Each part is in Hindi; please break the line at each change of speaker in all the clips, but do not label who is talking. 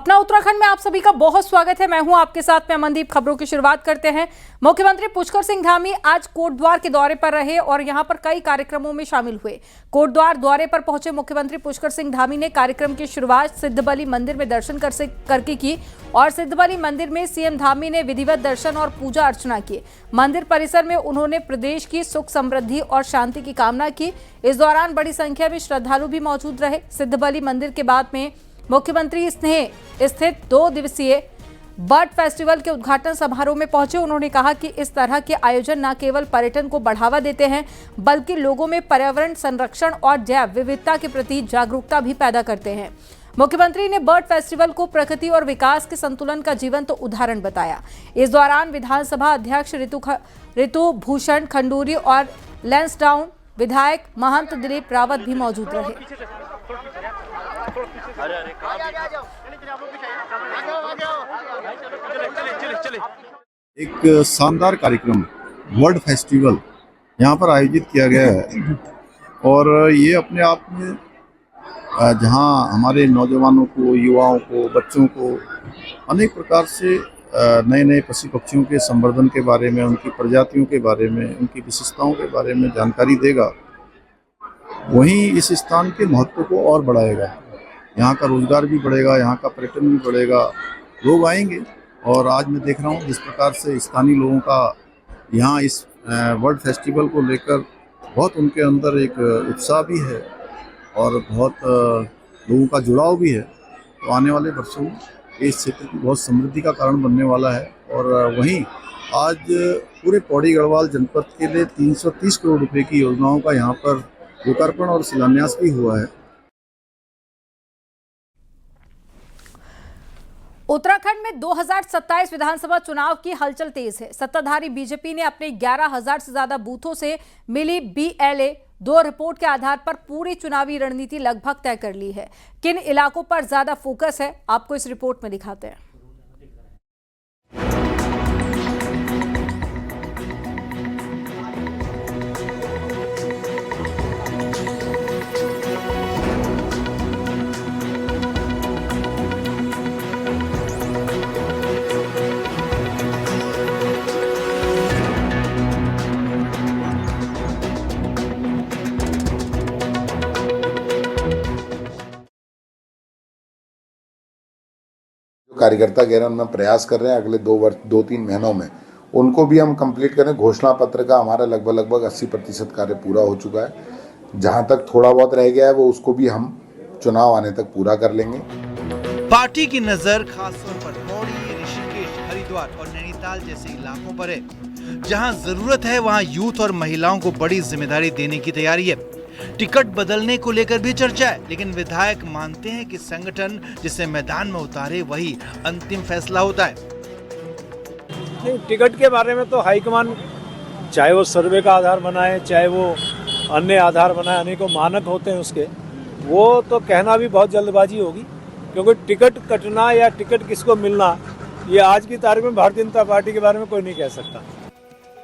अपना उत्तराखंड में आप सभी का बहुत स्वागत है। मैं हूं आपके साथ में अमनदीप। खबरों की शुरुआत करते हैं। मुख्यमंत्री पुष्कर सिंह धामी आज कोटद्वार के दौरे पर रहे और यहां पर कई कार्यक्रमों में शामिल हुए। कोटद्वार दौरे पर पहुंचे मुख्यमंत्री पुष्कर सिंह धामी ने कार्यक्रम की शुरुआत सिद्धबली मंदिर में दर्शन करके की और सिद्धबली मंदिर में सीएम धामी ने विधिवत दर्शन और पूजा अर्चना की। मंदिर परिसर में उन्होंने प्रदेश की सुख समृद्धि और शांति की कामना की। इस दौरान बड़ी संख्या में श्रद्धालु भी मौजूद रहे। सिद्धबली मंदिर के बाद में मुख्यमंत्री स्नेह स्थित 2 दिवसीय बर्ड फेस्टिवल के उद्घाटन समारोह में पहुंचे। उन्होंने कहा कि इस तरह के आयोजन न केवल पर्यटन को बढ़ावा देते हैं बल्कि लोगों में पर्यावरण संरक्षण और जैव विविधता के प्रति जागरूकता भी पैदा करते हैं। मुख्यमंत्री ने बर्ड फेस्टिवल को प्रकृति और विकास के संतुलन का जीवंत उदाहरण बताया। इस दौरान विधानसभा अध्यक्ष ऋतु भूषण खंडूरी और लैंसडाउन विधायक महंत दिलीप रावत भी मौजूद रहे।
एक शानदार कार्यक्रम वर्ल्ड फेस्टिवल यहाँ पर आयोजित किया गया है और ये अपने आप में जहाँ हमारे नौजवानों को, युवाओं को, बच्चों को अनेक प्रकार से नए नए पशु पक्षियों के संवर्धन के बारे में, उनकी प्रजातियों के बारे में, उनकी विशेषताओं के बारे में जानकारी देगा, वहीं इस स्थान के महत्व को और बढ़ाएगा। यहाँ का रोजगार भी बढ़ेगा, यहाँ का पर्यटन भी बढ़ेगा, लोग आएंगे। और आज मैं देख रहा हूँ जिस प्रकार से स्थानीय लोगों का यहाँ इस वर्ल्ड फेस्टिवल को लेकर बहुत उनके अंदर एक उत्साह भी है और बहुत लोगों का जुड़ाव भी है, तो आने वाले वर्षों में इस क्षेत्र की बहुत समृद्धि का कारण बनने वाला है। और वहीं आज पूरे पौड़ी गढ़वाल जनपद के लिए 330 करोड़ रुपए की योजनाओं का यहाँ पर लोकार्पण और शिलान्यास भी हुआ है।
उत्तराखंड में 2027 विधानसभा चुनाव की हलचल तेज है। सत्ताधारी बीजेपी ने अपने 11,000 से ज्यादा बूथों से मिली BLA 2 रिपोर्ट के आधार पर पूरी चुनावी रणनीति लगभग तय कर ली है। किन इलाकों पर ज्यादा फोकस है आपको इस रिपोर्ट में दिखाते हैं।
कार्यकर्ता कह रहे हैं उनमें प्रयास कर रहे हैं अगले 2-3 महीनों में उनको भी हम कंप्लीट करें। घोषणा पत्र का हमारा लगभग 80% कार्य पूरा हो चुका है। जहां तक थोड़ा बहुत रह गया है वो उसको भी हम चुनाव आने तक पूरा कर लेंगे।
पार्टी की नजर खासतौर पर पौड़ी, ऋषिकेश, हरिद्वार और नैनीताल जैसे इलाकों पर है। जहां जरूरत है वहां यूथ और महिलाओं को बड़ी जिम्मेदारी देने की तैयारी है। टिकट बदलने को लेकर भी चर्चा है, लेकिन विधायक मानते हैं कि संगठन जिसे मैदान में उतारे वही अंतिम फैसला होता है।
टिकट के बारे में तो हाईकमान चाहे वो सर्वे का आधार बनाए, चाहे वो अन्य आधार बनाए, अनेकों मानक होते हैं उसके, वो तो कहना भी बहुत जल्दबाजी होगी, क्योंकि टिकट कटना या टिकट किसको मिलना ये आज की तारीख में भारतीय जनता पार्टी के बारे में कोई नहीं कह सकता।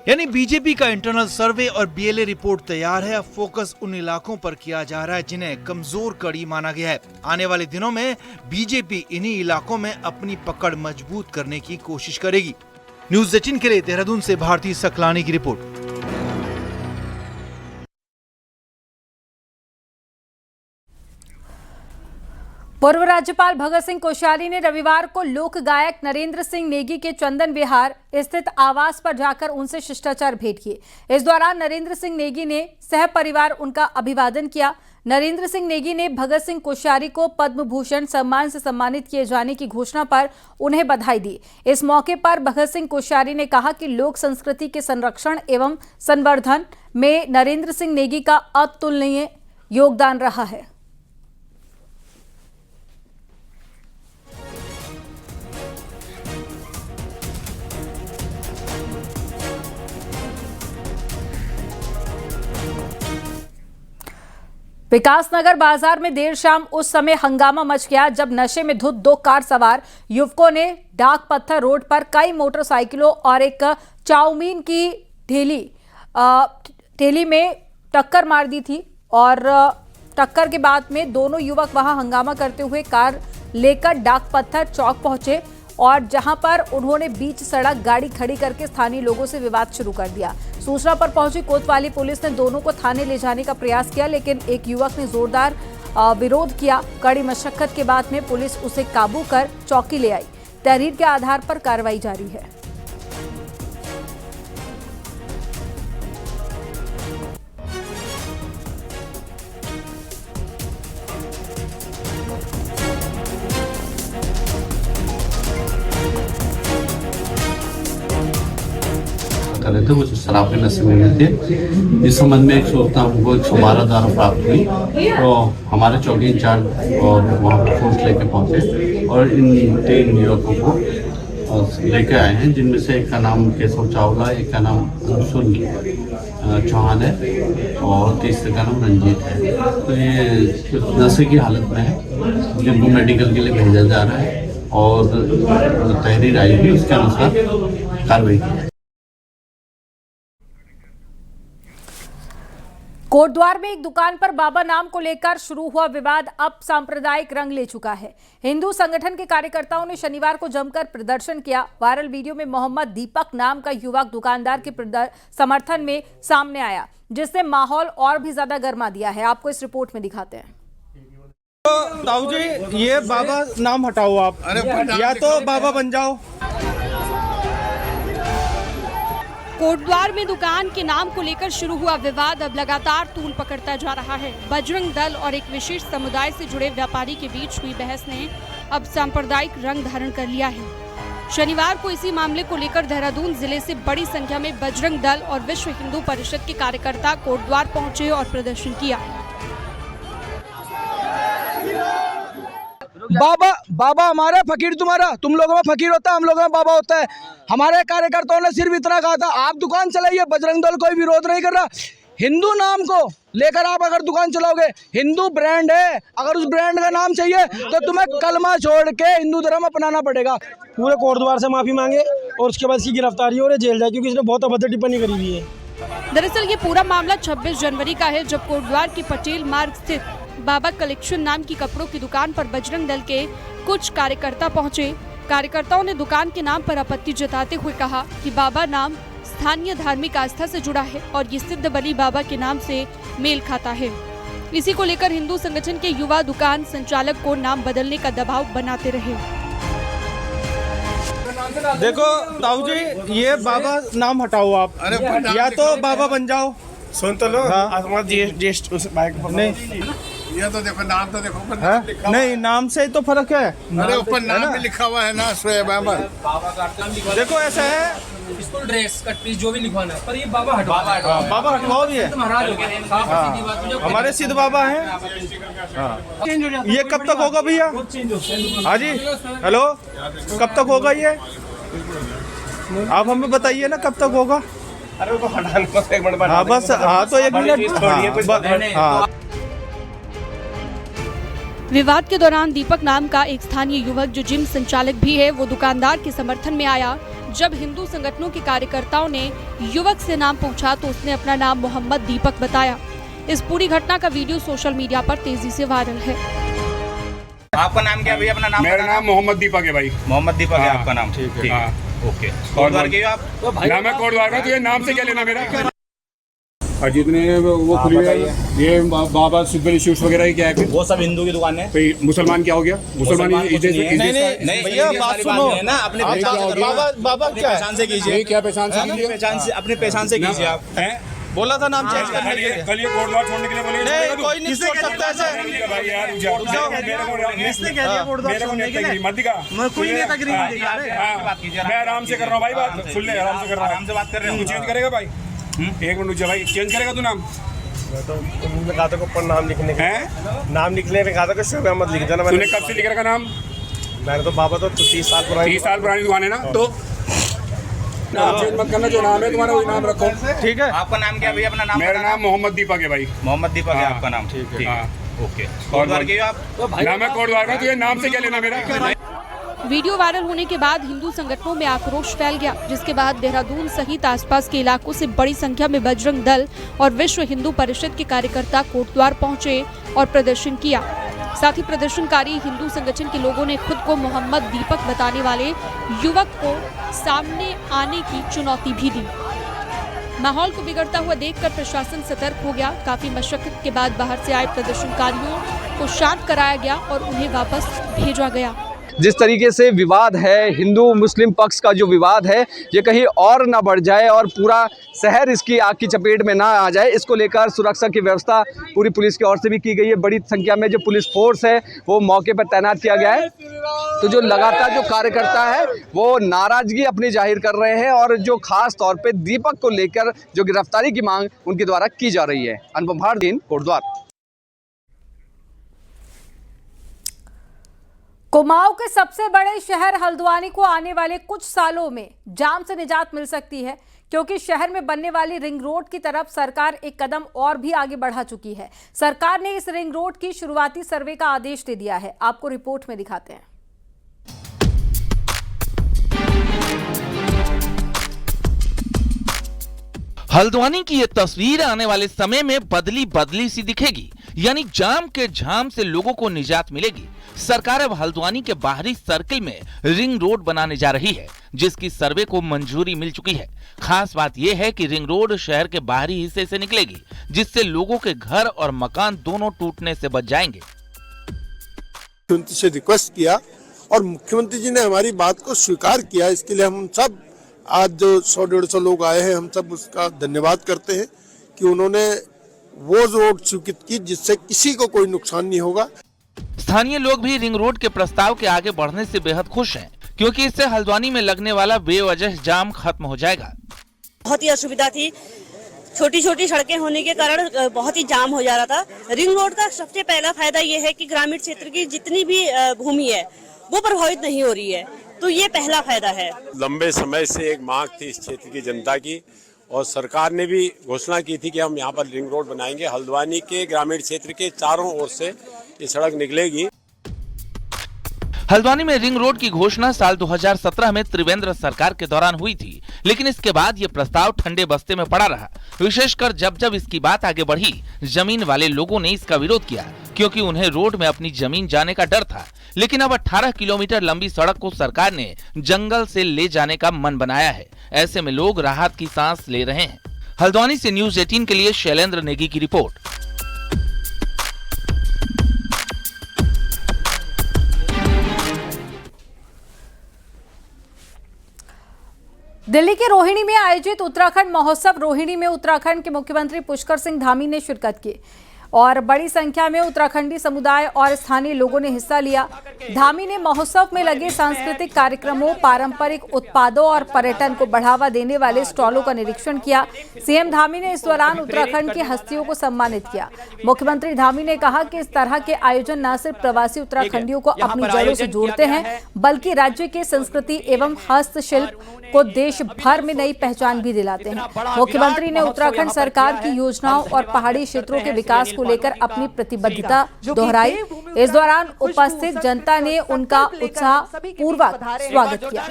यानी बीजेपी का इंटरनल सर्वे और BLA रिपोर्ट तैयार है। अब फोकस उन इलाकों पर किया जा रहा है जिन्हें कमजोर कड़ी माना गया है। आने वाले दिनों में बीजेपी इन्हीं इलाकों में अपनी पकड़ मजबूत करने की कोशिश करेगी। न्यूज़ 18 के लिए देहरादून से भारती सकलानी की रिपोर्ट।
पूर्व राज्यपाल भगत सिंह कोश्यारी ने रविवार को लोक गायक नरेंद्र सिंह नेगी के चंदन विहार स्थित आवास पर जाकर उनसे शिष्टाचार भेंट किए। इस दौरान नरेंद्र सिंह नेगी ने सह परिवार उनका अभिवादन किया। नरेंद्र सिंह नेगी ने भगत सिंह कोश्यारी को पद्म भूषण सम्मान से सम्मानित किए जाने की घोषणा पर उन्हें बधाई दी। इस मौके पर भगत सिंह कोश्यारी ने कहा कि लोक संस्कृति के संरक्षण एवं संवर्धन में नरेंद्र सिंह नेगी का अतुलनीय योगदान रहा है। विकासनगर बाजार में देर शाम उस समय हंगामा मच गया जब नशे में धुत 2 कार सवार युवकों ने डाक पत्थर रोड पर कई मोटरसाइकिलों और एक चाउमीन की ठेली में टक्कर मार दी थी और टक्कर के बाद में दोनों युवक वहां हंगामा करते हुए कार लेकर डाक पत्थर चौक पहुंचे और जहां पर उन्होंने बीच सड़क गाड़ी खड़ी करके स्थानीय लोगों से विवाद शुरू कर दिया। सूचना पर पहुंची कोतवाली पुलिस ने दोनों को थाने ले जाने का प्रयास किया, लेकिन एक युवक ने जोरदार विरोध किया। कड़ी मशक्कत के बाद में पुलिस उसे काबू कर चौकी ले आई। तहरीर के आधार पर कार्रवाई जारी है।
कर रहे थे, कुछ शराब के नशे में गए थे। इस संबंध में 112 द्वारा प्राप्त हुई, तो हमारे चौकी इंचार्ज और वहाँ पर फोर्स लेके पहुँचे और इन 3 युवकों को लेके आए हैं, जिनमें से एक का नाम केशव चावला, एक का नाम अंशुल चौहान है और तीसरे का नाम रंजीत है। तो ये नशे की हालत में है, जिनको मेडिकल के लिए भेजा जा रहा है और तहरीर आएगी, उसके अनुसार कार्रवाई की जाएगी।
कोटद्वार में एक दुकान पर बाबा नाम को लेकर शुरू हुआ विवाद अब सांप्रदायिक रंग ले चुका है। हिंदू संगठन के कार्यकर्ताओं ने शनिवार को जमकर प्रदर्शन किया। वायरल वीडियो में मोहम्मद दीपक नाम का युवक दुकानदार के समर्थन में सामने आया, जिसने माहौल और भी ज्यादा गर्मा दिया है। आपको इस रिपोर्ट में दिखाते हैं।
तो ताऊ जी, ये बाबा नाम हटाओ आप, या तो बाबा बन जाओ।
कोटद्वार में दुकान के नाम को लेकर शुरू हुआ विवाद अब लगातार तूल पकड़ता जा रहा है। बजरंग दल और एक विशेष समुदाय से जुड़े व्यापारी के बीच हुई बहस ने अब सांप्रदायिक रंग धारण कर लिया है। शनिवार को इसी मामले को लेकर देहरादून जिले से बड़ी संख्या में बजरंग दल और विश्व हिंदू परिषद के कार्यकर्ता कोटद्वार पहुंचे और प्रदर्शन किया।
बाबा हमारे, फकीर तुम्हारा। तुम लोगों में फकीर होता है, हम लोगों में बाबा होता है। हमारे कार्यकर्ताओं ने सिर्फ इतना कहा था, आप दुकान चलाइए, बजरंग दल कोई विरोध नहीं कर रहा। हिंदू नाम को लेकर आप अगर दुकान चलाओगे, हिंदू ब्रांड है, अगर उस ब्रांड का नाम चाहिए तो तुम्हें कलमा छोड़ के हिंदू धर्म अपनाना पड़ेगा। पूरे कोटद्वार से माफी मांगे और उसके बाद इसकी गिरफ्तारी हो रही, जेल जाए, क्योंकि इसने बहुत अभद्र टिप्पणी करी हुई है।
दरअसल ये पूरा मामला 26 जनवरी का है, जब कोटद्वार की पटेल मार्ग स्थित बाबा कलेक्शन नाम की कपड़ों की दुकान पर बजरंग दल के कुछ कार्यकर्ता पहुंचे। कार्यकर्ताओं ने दुकान के नाम पर आपत्ति जताते हुए कहा कि बाबा नाम स्थानीय धार्मिक आस्था से जुड़ा है और ये सिद्ध बली बाबा के नाम से मेल खाता है। इसी को लेकर हिंदू संगठन के युवा दुकान संचालक को नाम बदलने का दबाव बनाते रहे।
देखो ताऊ जी, ये बाबा नाम हटाओ आप, या तो बाबा बन जाओ।
सुन तो लो।
हाँ।
उस बाइक पर नहीं, ये तो देखो नाम तो देखो, ऊपर नाम लिखा हुआ
नहीं, नाम से तो फर्क है।
अरे ऊपर नाम भी लिखा हुआ है ना, शोएब अहमद।
देखो ऐसा है,
स्कूल ड्रेस कटपीस जो भी लिखवाना है, पर ये बाबा हटवाओ।
बाबा हटवाओ भी है,
महाराज हो गए।
हमारे सिद्ध बाबा हैं। ये कब तक होगा भैया? हाँ जी, हेलो, कब तक होगा ये? आप हमें बताइए ना, कब तक होगा?
अरे वो हटाने बस 1 मिनट।
हाँ बस, हाँ तो 1 मिनट। हाँ।
विवाद के दौरान दीपक नाम का एक स्थानीय युवक जो जिम संचालक भी है, वो दुकानदार के समर्थन में आया। जब हिंदू संगठनों के कार्यकर्ताओं ने युवक से नाम पूछा तो उसने अपना नाम मोहम्मद दीपक बताया। इस पूरी घटना का वीडियो सोशल मीडिया पर तेजी से वायरल है।
आपका नाम क्या भैया? अपना नाम?
मेरा नाम मोहम्मद दीपक है भाई।
मोहम्मद दीपक है आपका नाम? ठीक है, ओके। कोटद्वार के आप?
नाम है कोटद्वार में, तो ये नाम से क्या लेना मेरा? अजीत ने वो खुली है, ये बाबा सिद्धबली शूज वगैरह क्या है?
वो सब हिंदू की दुकान है।
मुसलमान क्या हो गया? मुसलमान
नहीं भैया, बात सुनो
ना, अपने
बाबा क्या
पहचान से कीजिए।
क्या पहचान से?
अपने पहचान से कीजिए आप।
बोला था नाम चेंज करने के लिए।
कल ये कोटद्वार छोड़ने के लिए बोले।
नहीं, कोई नहीं छोड़ सकता ऐसे।
भाई यार,
किसने कह दिया कोटद्वार छोड़ने के लिए?
मत दिखा,
मैं कोई नहीं तकरीर दिखा रहे।
मैं आराम से कर रहा हूँ भाई, बात सुन ले, आराम से कर रहा हूँ।
आराम से बात कर रहे
तू
हैं।
चेंज करेगा भाई? 1 मिनट रुक भाई, चेंज करेगा तू नाम?
मैं तो तुमने कहा था ऊपर नाम लिखने का
हैं?
नाम लिखने में कहा था कि शोएब अहमद लिख देना।
तूने कब से लिख रखा नाम?
मैंने तो बाबा तो 30 साल पुरानी
30 साल पुरानी दुकान है ना, तो नाम चेंज मत करना, जो नाम है तुम्हारा वही नाम रखो।
ठीक है।
आपका नाम क्या भैया? अपना नाम?
मेरा नाम मोहम्मद दीपक है भाई।
मोहम्मद दीपक है आपका नाम? ठीक है, ओके। कोटद्वार के आप?
नाम है कोटद्वार में, तो ये नाम से क्या लेना मेरा?
वीडियो वायरल होने के बाद हिंदू संगठनों में आक्रोश फैल गया, जिसके बाद देहरादून सहित आसपास के इलाकों से बड़ी संख्या में बजरंग दल और विश्व हिंदू परिषद के कार्यकर्ता कोटद्वार पहुंचे और प्रदर्शन किया। साथ ही प्रदर्शनकारी हिंदू संगठन के लोगों ने खुद को मोहम्मद दीपक बताने वाले युवक को सामने आने की चुनौती भी दी। माहौल को बिगड़ता हुआ देखकर प्रशासन सतर्क हो गया। काफी मशक्कत के बाद बाहर से आए प्रदर्शनकारियों को शांत कराया गया और उन्हें वापस भेजा गया।
जिस तरीके से विवाद है, हिंदू मुस्लिम पक्ष का जो विवाद है, ये कहीं और ना बढ़ जाए और पूरा शहर इसकी आग की चपेट में ना आ जाए, इसको लेकर सुरक्षा की व्यवस्था पूरी पुलिस की ओर से भी की गई है। बड़ी संख्या में जो पुलिस फोर्स है वो मौके पर तैनात किया गया है। तो जो लगातार जो कार्यकर्ता है वो नाराजगी अपनी जाहिर कर रहे हैं और जो खास तौर पे दीपक को लेकर जो गिरफ्तारी की मांग उनके द्वारा की जा रही है। अनुपम भारती, कोटद्वार।
कुमाऊं के सबसे बड़े शहर हल्द्वानी को आने वाले कुछ सालों में जाम से निजात मिल सकती है, क्योंकि शहर में बनने वाली रिंग रोड की तरफ सरकार एक कदम और भी आगे बढ़ा चुकी है। सरकार ने इस रिंग रोड की शुरुआती सर्वे का आदेश दे दिया है। आपको रिपोर्ट में दिखाते हैं।
हल्द्वानी की ये तस्वीर आने वाले समय में बदली बदली सी दिखेगी, यानी जाम के झाम से लोगों को निजात मिलेगी। सरकार अब हल्द्वानी के बाहरी सर्किल में रिंग रोड बनाने जा रही है, जिसकी सर्वे को मंजूरी मिल चुकी है। खास बात यह है कि रिंग रोड शहर के बाहरी हिस्से से निकलेगी, जिससे लोगों के घर और मकान दोनों टूटने से बच जाएंगे।
मुख्यमंत्री से रिक्वेस्ट किया और मुख्यमंत्री जी ने हमारी बात को स्वीकार किया। इसके लिए हम सब आज जो 100-150 लोग आए हैं, हम सब उसका धन्यवाद करते हैं कि उन्होंने वो रोड स्वीकृत की जिससे किसी को कोई नुकसान नहीं होगा।
स्थानीय लोग भी रिंग रोड के प्रस्ताव के आगे बढ़ने से बेहद खुश हैं, क्योंकि इससे हल्द्वानी में लगने वाला बेवजह जाम खत्म हो जाएगा।
बहुत ही असुविधा थी, छोटी छोटी सड़कें होने के कारण बहुत ही जाम हो जा रहा था। रिंग रोड का सबसे पहला फायदा ये है कि ग्रामीण क्षेत्र की जितनी भी भूमि है वो प्रभावित नहीं हो रही है, तो ये पहला फायदा है।
लंबे समय से एक मांग थी इस क्षेत्र की जनता की, और सरकार ने भी घोषणा की थी कि हम यहाँ पर रिंग रोड बनाएंगे। हल्द्वानी के ग्रामीण क्षेत्र के चारों ओर से ये सड़क निकलेगी।
हल्द्वानी में रिंग रोड की घोषणा साल 2017 में त्रिवेंद्र सरकार के दौरान हुई थी, लेकिन इसके बाद ये प्रस्ताव ठंडे बस्ते में पड़ा रहा। विशेषकर जब जब इसकी बात आगे बढ़ी, जमीन वाले लोगों ने इसका विरोध किया, क्योंकि उन्हें रोड में अपनी जमीन जाने का डर था। लेकिन अब 18 किलोमीटर लंबी सड़क को सरकार ने जंगल से ले जाने का मन बनाया है। ऐसे में लोग राहत की सांस ले रहे हैं। हल्द्वानी से न्यूज़ 18 के लिए शैलेंद्र नेगी की रिपोर्ट।
दिल्ली के रोहिणी में आयोजित उत्तराखंड महोत्सव रोहिणी में उत्तराखंड के मुख्यमंत्री पुष्कर सिंह धामी ने शिरकत की और बड़ी संख्या में उत्तराखंडी समुदाय और स्थानीय लोगों ने हिस्सा लिया। धामी ने महोत्सव में लगे सांस्कृतिक कार्यक्रमों, पारंपरिक उत्पादों और पर्यटन को बढ़ावा देने वाले स्टॉलों का निरीक्षण किया। सीएम धामी ने इस दौरान उत्तराखंड की हस्तियों को सम्मानित किया। मुख्यमंत्री धामी ने कहा कि इस तरह के आयोजन न सिर्फ प्रवासी उत्तराखंडियों को अपनी जड़ों से जोड़ते हैं, बल्कि राज्य की संस्कृति एवं हस्तशिल्प को देश भर में नई पहचान भी दिलाते हैं। मुख्यमंत्री ने उत्तराखंड सरकार की योजनाओं और पहाड़ी क्षेत्रों के विकास को लेकर अपनी प्रतिबद्धता दोहराई। इस दौरान उपस्थित जनता ने उनका उत्साहपूर्वक स्वागत किया।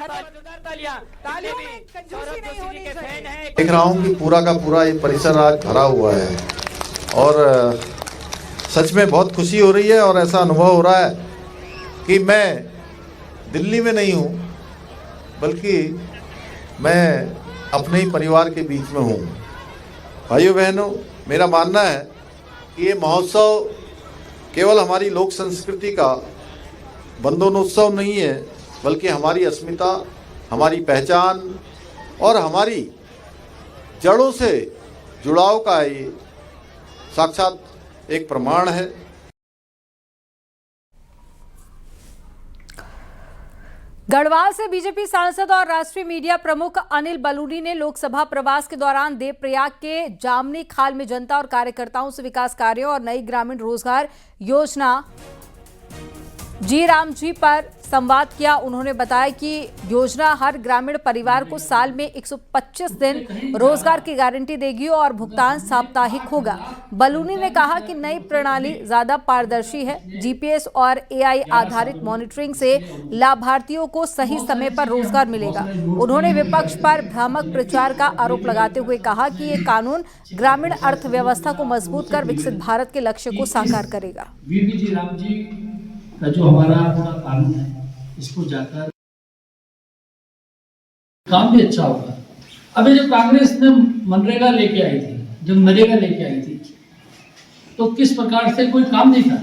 देख रहा हूं कि पूरा का पूरा ये परिसर आज भरा हुआ है और सच में बहुत खुशी हो रही है और ऐसा अनुभव हो रहा है कि मैं दिल्ली में नहीं हूं, बल्कि मैं अपने ही परिवार के बीच में हूं। भाइयों बहनों, मेरा मानना है कि ये महोत्सव केवल हमारी लोक संस्कृति का बंधनोत्सव नहीं है, बल्कि हमारी अस्मिता, हमारी पहचान और हमारी जड़ों से जुड़ाव का ये साक्षात एक प्रमाण है।
गढ़वाल से बीजेपी सांसद और राष्ट्रीय मीडिया प्रमुख अनिल बलूनी ने लोकसभा प्रवास के दौरान देवप्रयाग के जामनी खाल में जनता और कार्यकर्ताओं से विकास कार्यों और नई ग्रामीण रोजगार योजना जी राम जी पर संवाद किया। उन्होंने बताया कि योजना हर ग्रामीण परिवार को साल में 125 दिन रोजगार की गारंटी देगी और भुगतान साप्ताहिक होगा। बलूनी ने कहा कि नई प्रणाली ज्यादा पारदर्शी है। जीपीएस और एआई आधारित मॉनिटरिंग से लाभार्थियों को सही समय पर रोजगार मिलेगा। उन्होंने विपक्ष पर भ्रामक प्रचार का आरोप लगाते हुए कहा कि ये कानून ग्रामीण अर्थव्यवस्था को मजबूत कर विकसित भारत के लक्ष्य को साकार करेगा।
वीबी राम जी का जो हमारा पूरा कानून है, इसको जाकर काम भी अच्छा होगा। अभी जब कांग्रेस ने मनरेगा लेके आई थी, जब नरेगा लेके आई थी, तो किस प्रकार से कोई काम नहीं था,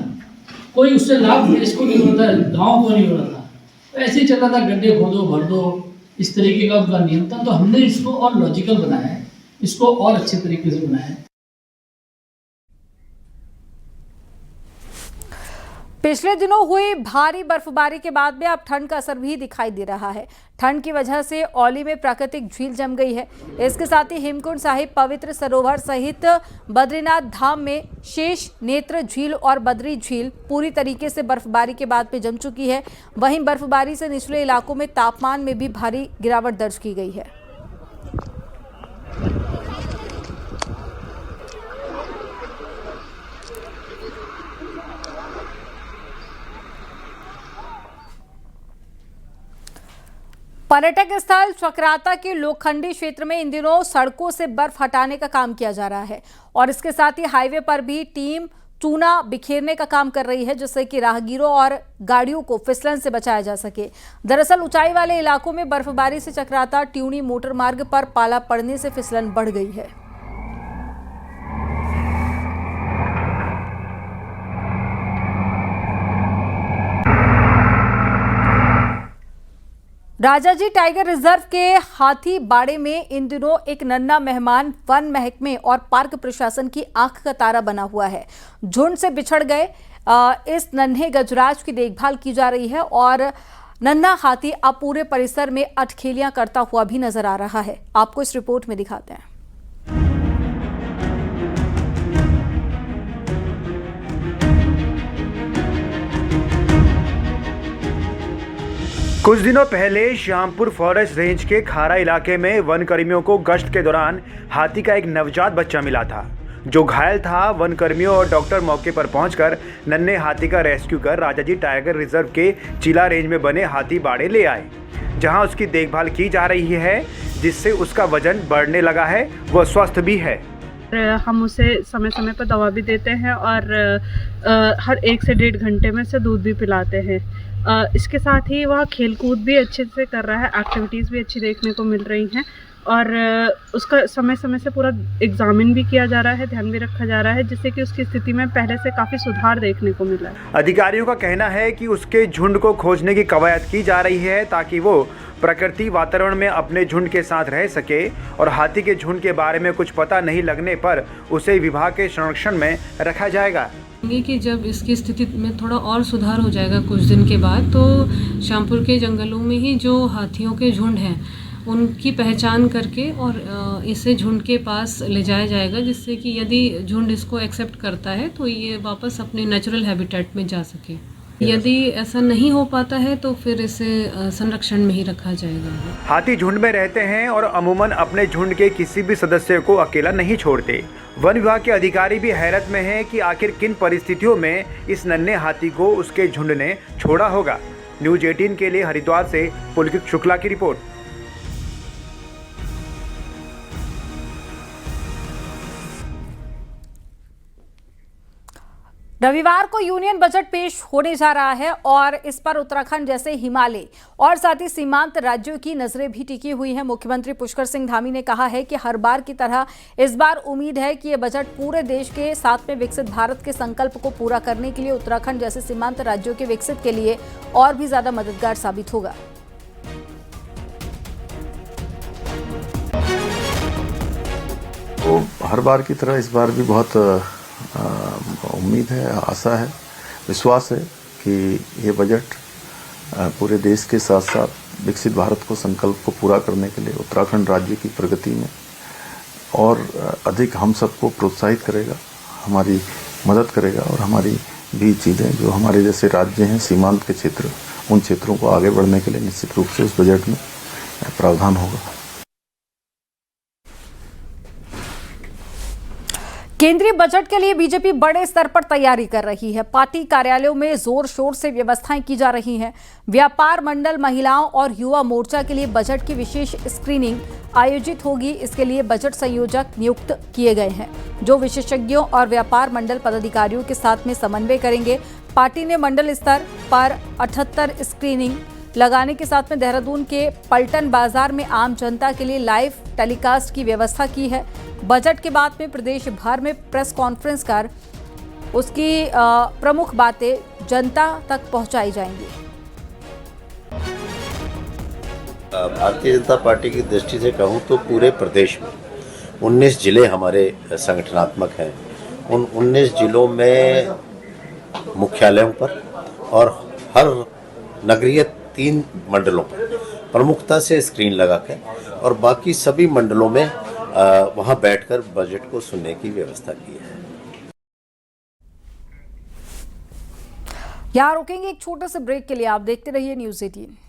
कोई उससे लाभ देश को नहीं हो रहा था, गाँव को नहीं हो रहा था, तो ऐसे ही चल रहा था, गड्ढे खोदो भर दो, इस तरीके का उनका नियम था। तो हमने इसको और लॉजिकल बनाया है, इसको और अच्छे तरीके से बनाया है।
पिछले दिनों हुई भारी बर्फबारी के बाद में अब ठंड का असर भी दिखाई दे रहा है। ठंड की वजह से औली में प्राकृतिक झील जम गई है। इसके साथ ही हेमकुंड साहिब पवित्र सरोवर सहित बद्रीनाथ धाम में शेष नेत्र झील और बद्री झील पूरी तरीके से बर्फबारी के बाद में जम चुकी है। वहीं बर्फबारी से निचले इलाकों में तापमान में भी भारी गिरावट दर्ज की गई है। पर्यटक स्थल चक्राता के लोखंडी क्षेत्र में इन दिनों सड़कों से बर्फ हटाने का काम किया जा रहा है और इसके साथ ही हाईवे पर भी टीम चूना बिखेरने का काम कर रही है, जिससे कि राहगीरों और गाड़ियों को फिसलन से बचाया जा सके। दरअसल ऊंचाई वाले इलाकों में बर्फबारी से चक्राता ट्यूनी मोटर मार्ग पर पाला पड़ने से फिसलन बढ़ गई है। राजाजी टाइगर रिजर्व के हाथी बाड़े में इन दिनों एक नन्हा मेहमान वन महकमे और पार्क प्रशासन की आंख का तारा बना हुआ है। झुंड से बिछड़ गए इस नन्हे गजराज की देखभाल की जा रही है और नन्हा हाथी अब पूरे परिसर में अटखेलियां करता हुआ भी नजर आ रहा है। आपको इस रिपोर्ट में दिखाते हैं।
कुछ दिनों पहले श्यामपुर फॉरेस्ट रेंज के खारा इलाके में वन कर्मियों को गश्त के दौरान हाथी का एक नवजात बच्चा मिला था, जो घायल था। वन कर्मियों और डॉक्टर मौके पर पहुंचकर नन्हे हाथी का रेस्क्यू कर राजाजी टाइगर रिजर्व के चिला रेंज में बने हाथी बाड़े ले आए, जहां उसकी देखभाल की जा रही है, जिससे उसका वजन बढ़ने लगा है, वह स्वस्थ भी है।
हम उसे समय समय पर दवा भी देते हैं और हर 1 से 1.5 घंटे में से दूध भी पिलाते हैं। इसके साथ ही वह खेलकूद भी अच्छे से कर रहा है, एक्टिविटीज़ भी अच्छी देखने को मिल रही हैं और उसका समय समय से पूरा एग्जामिन भी किया जा रहा है, ध्यान भी रखा जा रहा है, जिससे कि उसकी स्थिति में पहले से काफ़ी सुधार देखने को मिला है।
अधिकारियों का कहना है कि उसके झुंड को खोजने की कवायद की जा रही है, ताकि वो प्रकृति वातावरण में अपने झुंड के साथ रह सके और हाथी के झुंड के बारे में कुछ पता नहीं लगने पर उसे विभाग के संरक्षण में रखा जाएगा।
कि जब इसकी स्थिति में थोड़ा और सुधार हो जाएगा कुछ दिन के बाद, तो श्यामपुर के जंगलों में ही जो हाथियों के झुंड हैं उनकी पहचान करके और इसे झुंड के पास ले जाया जाएगा, जिससे कि यदि झुंड इसको एक्सेप्ट करता है तो ये वापस अपने नेचुरल हैबिटेट में जा सके। यदि ऐसा नहीं हो पाता है तो फिर इसे संरक्षण में ही रखा जाएगा।
हाथी झुंड में रहते हैं और अमूमन अपने झुंड के किसी भी सदस्य को अकेला नहीं छोड़ते। वन विभाग के अधिकारी भी हैरत में हैं कि आखिर किन परिस्थितियों में इस नन्हे हाथी को उसके झुंड ने छोड़ा होगा। न्यूज 18 के लिए हरिद्वार से पुलकित शुक्ला की रिपोर्ट।
रविवार को यूनियन बजट पेश होने जा रहा है और इस पर उत्तराखंड जैसे हिमालय और साथ ही सीमांत राज्यों की नजरें भी टिकी हुई हैं। मुख्यमंत्री पुष्कर सिंह धामी ने कहा है कि हर बार की तरह इस बार उम्मीद है कि ये बजट पूरे देश के साथ में विकसित भारत के संकल्प को पूरा करने के लिए उत्तराखंड जैसे सीमांत राज्यों के विकसित के लिए और भी ज्यादा मददगार साबित होगा।
तो हर बार की तरह इस बार भी बहुत उम्मीद है, आशा है, विश्वास है कि ये बजट पूरे देश के साथ साथ विकसित भारत को संकल्प को पूरा करने के लिए उत्तराखंड राज्य की प्रगति में और अधिक हम सबको प्रोत्साहित करेगा, हमारी मदद करेगा और हमारी भी चीज़ें जो हमारे जैसे राज्य हैं सीमांत के क्षेत्र, उन क्षेत्रों को आगे बढ़ने के लिए निश्चित रूप से उस बजट में प्रावधान होगा।
केंद्रीय बजट के लिए बीजेपी बड़े स्तर पर तैयारी कर रही है। पार्टी कार्यालयों में जोर शोर से व्यवस्थाएं की जा रही हैं। व्यापार मंडल, महिलाओं और युवा मोर्चा के लिए बजट की विशेष स्क्रीनिंग आयोजित होगी। इसके लिए बजट संयोजक नियुक्त किए गए हैं, जो विशेषज्ञों और व्यापार मंडल पदाधिकारियों के साथ में समन्वय करेंगे। पार्टी ने मंडल स्तर पर 78 स्क्रीनिंग लगाने के साथ में देहरादून के पलटन बाजार में आम जनता के लिए लाइव टेलीकास्ट की व्यवस्था की है। बजट के बाद में प्रदेश भर में प्रेस कॉन्फ्रेंस कर उसकी प्रमुख बातें जनता तक पहुंचाई जाएंगी।
भारतीय जनता पार्टी की दृष्टि से कहूं तो पूरे प्रदेश में 19 जिले हमारे संगठनात्मक हैं। उन 19 जिलों में मुख्यालयों पर और हर नगरीय 3 मंडलों पर प्रमुखता से स्क्रीन लगाकर और बाकी सभी मंडलों में वहां बैठकर बजट को सुनने की व्यवस्था की है।
यहाँ रुकेंगे एक छोटे से ब्रेक के लिए। आप देखते रहिए न्यूज़ 18।